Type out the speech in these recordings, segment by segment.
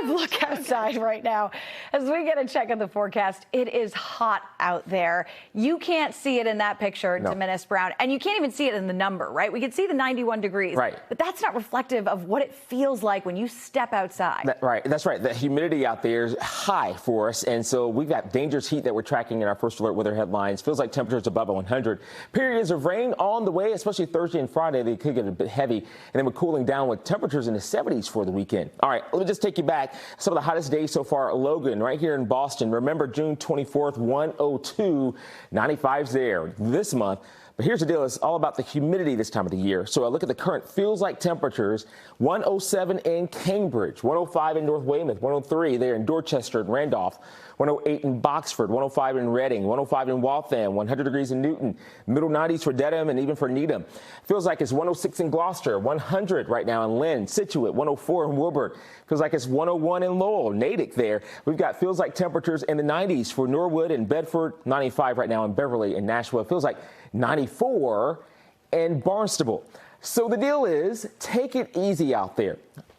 live look outside right now. As we get a check of the forecast, it is hot out there. You can't see it in that picture, No. Diminis Brown, and you can't even see it in the number, right? We can see the 91 degrees, right, but that's not reflective of what it feels like when you step outside. That's right. The humidity out there is high for us, and so we've got dangerous heat that we're tracking in our first alert weather headlines. Feels like temperatures above 100. Periods of rain on the way, especially Thursday and Friday. They could get a bit heavy, and then we're cooling down with temperatures in the 70s for the weekend. All right, let me just take you back. Some of the hottest days so far, Logan, right here in Boston. Remember June 24th, 102, 95's there this month. But here's the deal. It's all about the humidity this time of the year. So I look at the current feels like temperatures. 107 in Cambridge, 105 in North Weymouth, 103 there in Dorchester and Randolph, 108 in Boxford, 105 in Reading, 105 in Waltham, 100 degrees in Newton, middle 90s for Dedham and even for Needham. Feels like it's 106 in Gloucester, 100 right now in Lynn, Situate, 104 in Wilbur. Feels like it's 101 in Lowell, Natick there. We've got feels like temperatures in the 90s for Norwood and Bedford, 95 right now in Beverly and Nashville. Feels like 94 in Barnstable. So the deal is, take it easy out there.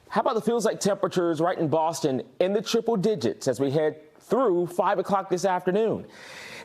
How about the feels like temperatures right in Boston in the triple digits as we head through 5 o'clock this afternoon?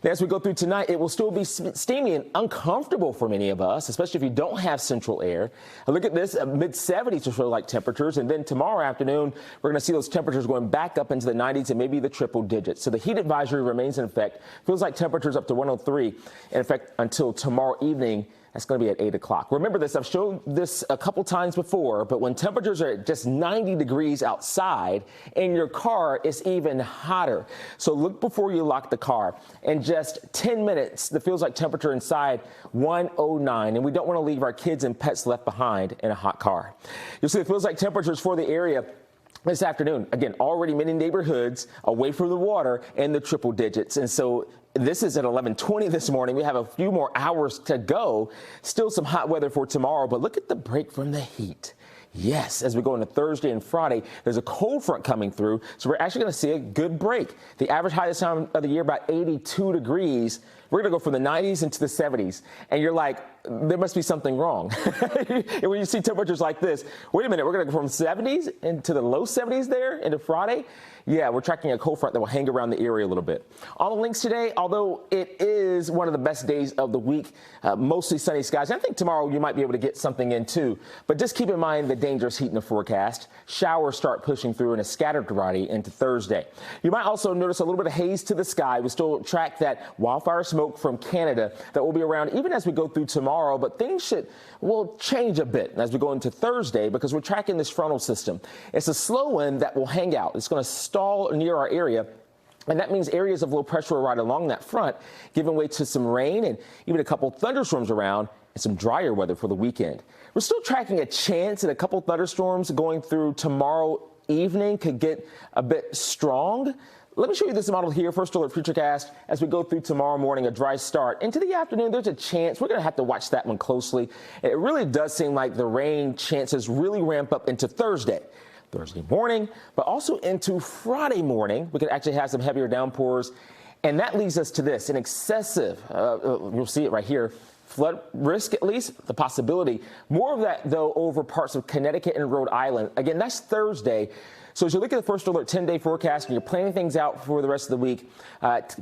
And as we go through tonight, it will still be steamy and uncomfortable for many of us, especially if you don't have central air. Look at this, mid-70s or so like temperatures. And then tomorrow afternoon, we're going to see those temperatures going back up into the 90s and maybe the triple digits. So the heat advisory remains in effect. Feels like temperatures up to 103 in effect until tomorrow evening. That's going to be at 8 o'clock. Remember this, I've shown this a couple times before, but when temperatures are at just 90 degrees outside, in your car, it's even hotter. So look before you lock the car. In just 10 minutes, the feels like temperature inside 109, and we don't want to leave our kids and pets left behind in a hot car. You'll see the feels like temperatures for the area this afternoon. Again, already many neighborhoods away from the water in the triple digits. And so this is at 11:20 this morning. We have a few more hours to go. Still some hot weather for tomorrow, but look at the break from the heat. Yes, as we go into Thursday and Friday, there's a cold front coming through, so we're actually going to see a good break. The average high this time of the year, about 82 degrees. We're going to go from the 90s into the 70s, and you're like, there must be something wrong. And when you see temperatures like this, wait a minute, we're going to go from 70s into the low 70s there into Friday. Yeah, we're tracking a cold front that will hang around the area a little bit. On the links today, although it is one of the best days of the week, mostly sunny skies. I think tomorrow you might be able to get something in too. But just keep in mind the dangerous heat in the forecast. Showers start pushing through in a scattered variety into Thursday. You might also notice a little bit of haze to the sky. We still track that wildfire smoke from Canada that will be around even as we go through tomorrow. But things will change a bit as we go into Thursday because we're tracking this frontal system. It's a slow one that will hang out. It's going to stall near our area. And that means areas of low pressure right along that front, giving way to some rain and even a couple thunderstorms around and some drier weather for the weekend. We're still tracking a chance at a couple thunderstorms going through tomorrow evening could get a bit strong. Let me show you this model here, First Alert Futurecast, as we go through tomorrow morning, a dry start. Into the afternoon, there's a chance. We're going to have to watch that one closely. It really does seem like the rain chances really ramp up into Thursday morning, but also into Friday morning. We could actually have some heavier downpours. And that leads us to this, an excessive, you'll see it right here, flood risk, at least, the possibility. More of that, though, over parts of Connecticut and Rhode Island. Again, that's Thursday. So as you look at the First Alert 10-day forecast and you're planning things out for the rest of the week,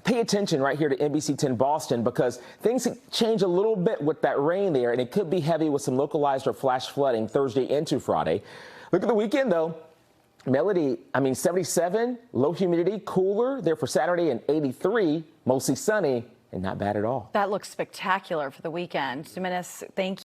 pay attention right here to NBC 10 Boston because things change a little bit with that rain there, and it could be heavy with some localized or flash flooding Thursday into Friday. Look at the weekend, though. 77, low humidity, cooler there for Saturday, and 83, mostly sunny and not bad at all. That looks spectacular for the weekend. Diminis, thank you.